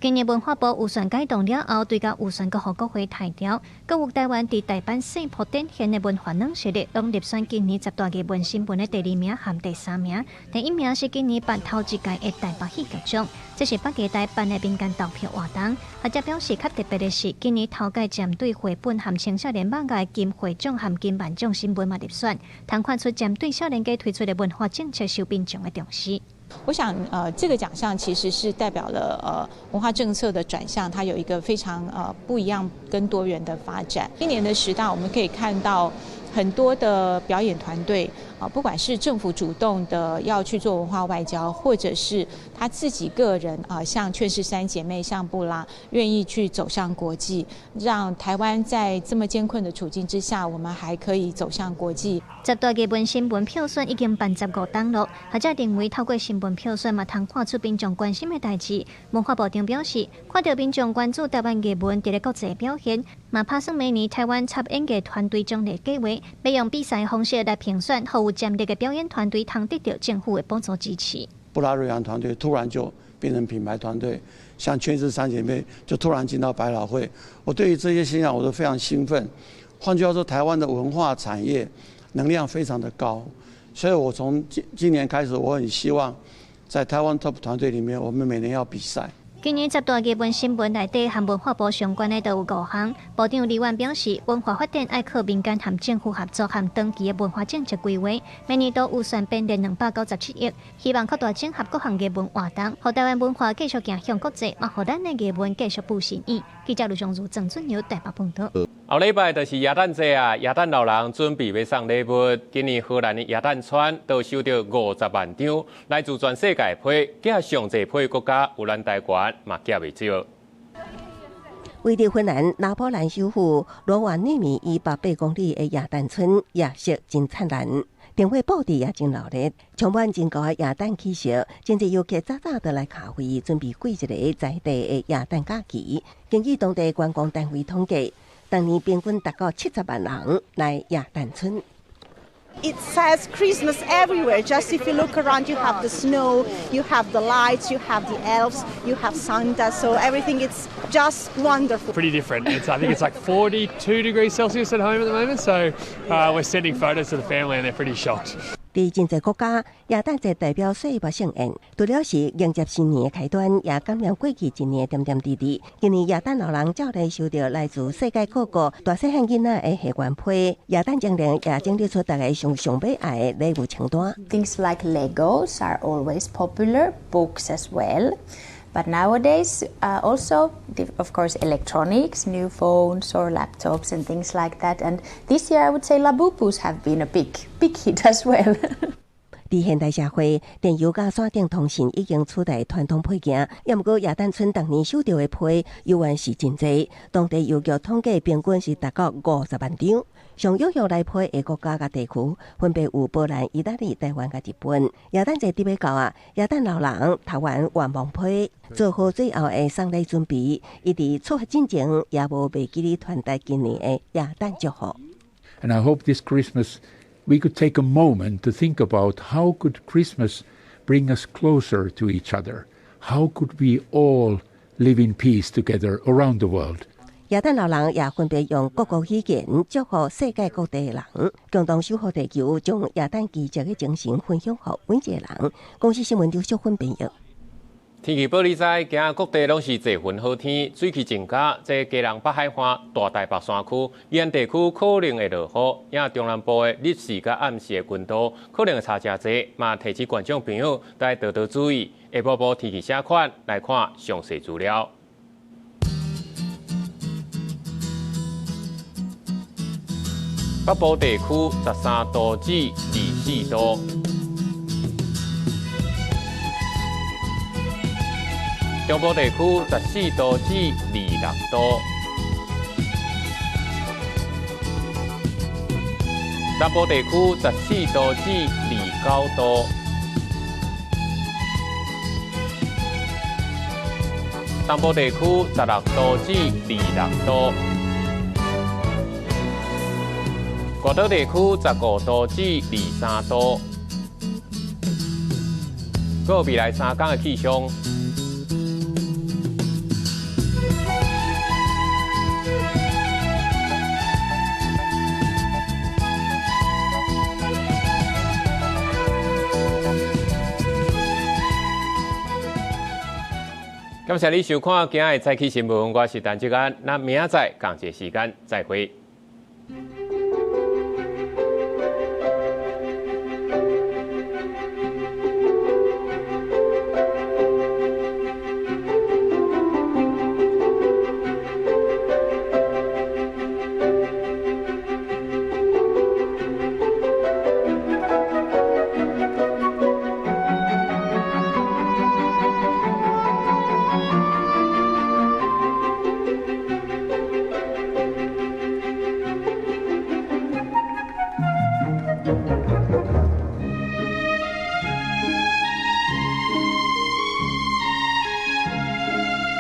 今年文化部预算改动了后，对甲预算阁互国会提调，各有台湾伫台版世博展现的文化软实力，拢入选今年10大艺文新闻的第2名和第3名。第1名是今年办头一届的台北戏剧奖，这是北艺大办的民间投票活动。学者表示，较特别的是，今年头届针对绘本和青少年漫画的金会奖和金漫奖新闻嘛入选，通看出针对少年家推出的文化政策受民众的重视。我想，这个奖项其实是代表了文化政策的转向，它有一个非常不一样跟多元的发展。今年的10大，我们可以看到很多的表演团队不管是政府主动的要去做文化外交，或者是他自己个人像劝世3姐妹、像布拉，愿意去走向国际，让台湾在这么艰困的处境之下，我们还可以走向国际。10大艺文新闻票选已经办15档了，学者认为透过新闻票选嘛，通看出民众关心的代志。文化部长表示，看到民众关注台湾艺文伫咧国际表现，嘛打算明年台湾插演艺团队奖励计划，要用比赛方式来评选，好有潜力的表演团队，通得到政府的补助支持。布拉瑞扬团队突然就变成品牌团队，像劝世3姐妹就突然进到百老汇，我对于这些现象我都非常兴奋。换句话说，台湾的文化产业能量非常的高，所以我从今年开始，我很希望在台湾 Top 团队里面，我们每年要比赛。今年10大艺文新闻内底，和文化部相关的都有5项。部长李万表示，文化发展爱靠民间和政府合作，和长期的文化政策规划。明年度预算编列297亿，希望扩大整合各项艺文活动，让台湾文化继续走向国际，嘛，让咱的艺文继续步新意。记者卢尚如、郑俊尧台北报道。后礼拜就是耶诞节啊，耶诞老人准备要送礼物。今年荷兰的耶诞村都收到50万张，来自全世界批，加上济批国家有咱台湾嘛加未少。位于芬兰拿破兰首府罗瓦涅米180公里的耶诞村，夜色真灿烂，灯火布置也真热烈，充满真高的耶诞气息。真侪游客早早就来卡位，准备过一个在地的耶诞假期。根据当地观光单位统计，当年平均达到70万人来耶诞村。It says Christmas everywhere. Just if you look around, you have the snow, you have the lights, you have the elves, you have Santa. So everything is just wonderful. Pretty different. I think it's like 42 degrees Celsius at home at the moment. So we're sending photos to the family and they're pretty shocked. 在真侪国家，耶诞节代表岁末盛宴，除了是迎接新年的开端，也感念过去一年点点滴滴。今年耶诞老人照例收到来自世界各国大细汉囡仔的贺元批，耶诞精灵也整理出大家上要爱的礼物清单。Things like Legos are always popular, books as well. But nowadays, also, of course, electronics, new phones or laptops and things like that. And this year, I would say Labubus have been a big hit as well. 在现代社会，电邮甲线顶通信已经取代传统配件。也毋过，耶诞村当年收到的批犹原是真侪，当地邮局统计平均是达到50万张。上踊跃来配的国家甲地区，分别有波兰、意大利、台湾甲日本。耶诞节伫要到啊，耶诞老人读完愿望批，做好最后的送礼准备。伊伫出发之前，也无忘记咧传达今年的耶诞祝福。And I hope this Christmas we could take a moment to think about how could Christmas bring us closer to each other. How could we all live in peace together around the world? 耶诞老人也分别用各国语言祝福世界各地的人，共同守护地球，将耶诞季节的精神分享给每一个人。公司新闻刘淑芬编译。天气报你知，今日各地拢是侪云好天，水汽增加。即基隆北海岸、大台北山区、沿岸地区可能会落雨，也中南部的日时甲暗时的温度可能会差真侪，嘛提醒观众朋友要多多注意。下晡晡天气写款来看详细资料。北部地区13度至24度。中部地区14度至26度，南部地区14度至29度，东部地区16度至26度，外岛地区15度至23度。各未来3天的气象。感谢你收看今日的早起新闻，我是陈志安，那明仔载同一时间再会。